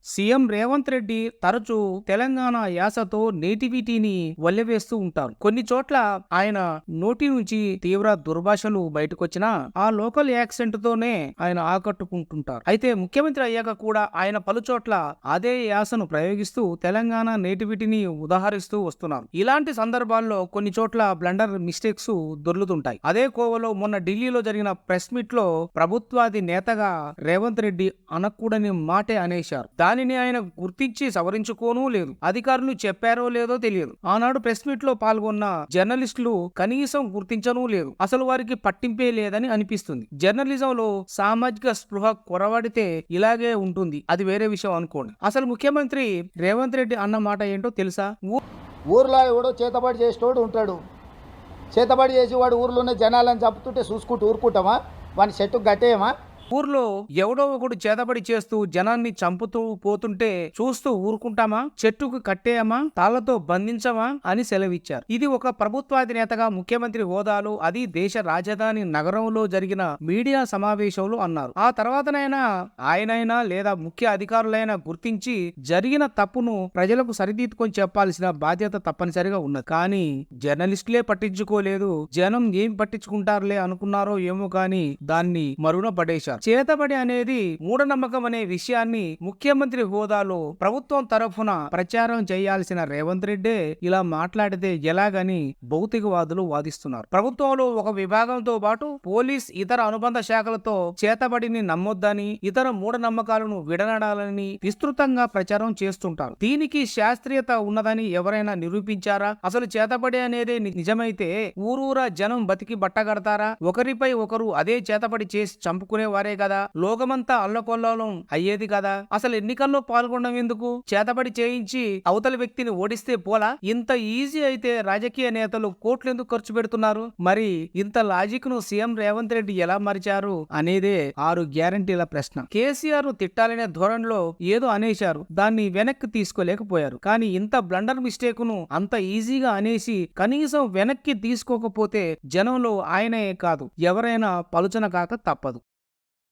CM Revanth Reddy తరచూ తెలంగాణ యాసతో నేటివిటీని వల్లెవేస్తూ ఉంటారు. కొన్ని చోట్ల ఆయన నోటి నుంచి తీవ్ర దుర్భాషలు బయటకొచ్చినా ఆ లోకల్ యాక్సెంట్ తోనే ఆయన ఆకట్టుకుంటుంటారు. అయితే ముఖ్యమంత్రి అయ్యాక కూడా ఆయన పలుచోట్ల అదే యాసను ప్రయోగిస్తూ తెలంగాణ నేటివిటీని ఉదాహరిస్తూ వస్తున్నారు. ఇలాంటి సందర్భాల్లో కొన్ని చోట్ల బ్లండర్ మిస్టేక్స్ దొర్లుతుంటాయి. అదే కోవలో మొన్న ఢిల్లీలో జరిగిన ప్రెస్ మీట్ లో ప్రభుత్వాది నేతగా రేవంత్ రెడ్డి అనకూడని మాటే అనేశారు. దానిని ఆయన గుర్తించి సవరించుకోనూ లేదు. అధికారులు చెప్పారో లేదో తెలియదు. ఆనాడు ప్రెస్ మీట్ లో పాల్గొన్న జర్నలిస్టులు కనీసం గుర్తించనూ లేదు. అసలు వారికి పట్టింపే లేదని అనిపిస్తుంది. జర్నలిజంలో సామాజిక స్పృహ కొరవడితే ఇలాగే ఉంటుంది. అది వేరే విషయం అనుకోండి. అసలు ముఖ్యమంత్రి రేవంత్ రెడ్డి అన్న మాట ఏంటో తెలుసా? ఊర్లో ఎవడో చేతబడి చేసేటోడు ఉంటాడు. చేతబడి చేసి వాడు ఊర్లోనే జనాలను చంపుతుంటే చూసుకుంటూ ఊరుకుంటామా? వాని చెట్టుకు గట్టేయమా? ఊర్లో ఎవడో ఒకడు చేతబడి చేస్తూ జనాన్ని చంపుతూ పోతుంటే చూస్తూ ఊరుకుంటామా? చెట్టుకు కట్టేయమా? తాళ్లతో బంధించమా అని సెలవిచ్చారు. ఇది ఒక ప్రభుత్వాధినేతగా ముఖ్యమంత్రి హోదాలో, అది దేశ రాజధాని నగరంలో జరిగిన మీడియా సమావేశంలో అన్నారు. ఆ తర్వాతనైనా ఆయనైనా లేదా ముఖ్య అధికారులైనా గుర్తించి జరిగిన తప్పును ప్రజలకు సరిదిద్దుకొని చెప్పాల్సిన బాధ్యత తప్పనిసరిగా ఉన్నది. కానీ జర్నలిస్టులే పట్టించుకోలేదు. జనం ఏం పట్టించుకుంటారులే అనుకున్నారో ఏమో కానీ దాన్ని మరుగున పడేశారు. చేతబడి అనేది మూఢనమ్మకం అనే విషయాన్ని ముఖ్యమంత్రి హోదాలో ప్రభుత్వం తరఫున ప్రచారం చేయాల్సిన రేవంత్ రెడ్డే ఇలా మాట్లాడితే ఎలాగని భౌతికవాదులు వాదిస్తున్నారు. ప్రభుత్వంలో ఒక విభాగంతో పాటు పోలీస్, ఇతర అనుబంధ శాఖలతో చేతబడిని నమ్మొద్దని, ఇతర మూఢనమ్మకాలను విడనాడాలని విస్తృతంగా ప్రచారం చేస్తుంటారు. దీనికి శాస్త్రీయత ఉన్నదని ఎవరైనా నిరూపించారా? అసలు చేతబడి అనేది నిజమైతే ఊరూరా జనం బతికి బట్టగడతారా? ఒకరిపై ఒకరు అదే చేతబడి చేసి చంపుకునేవారే కదా. లోకమంతా అల్లకొల్లోలం అయ్యేది కదా. అసలు ఎన్నికల్లో పాల్గొనడం ఎందుకు? చేతబడి చేయించి అవతలి వ్యక్తిని ఓడిస్తే పోలా? ఇంత ఈజీ అయితే రాజకీయ నేతలు కోట్లు ఎందుకు ఖర్చు పెడుతున్నారు? మరి ఇంత లాజిక్ ను సీఎం రేవంత్ రెడ్డి ఎలా మరిచారు అనేదే 6 గ్యారంటీల ప్రశ్న. కేసీఆర్ ను తిట్టాలనే ధోరణిలో ఏదో అనేశారు. దాన్ని వెనక్కి తీసుకోలేకపోయారు. కానీ ఇంత బ్లండర్ మిస్టేక్ ను అంత ఈజీగా అనేసి కనీసం వెనక్కి తీసుకోకపోతే జనంలో ఆయనే కాదు ఎవరైనా పలుచన కాక తప్పదు.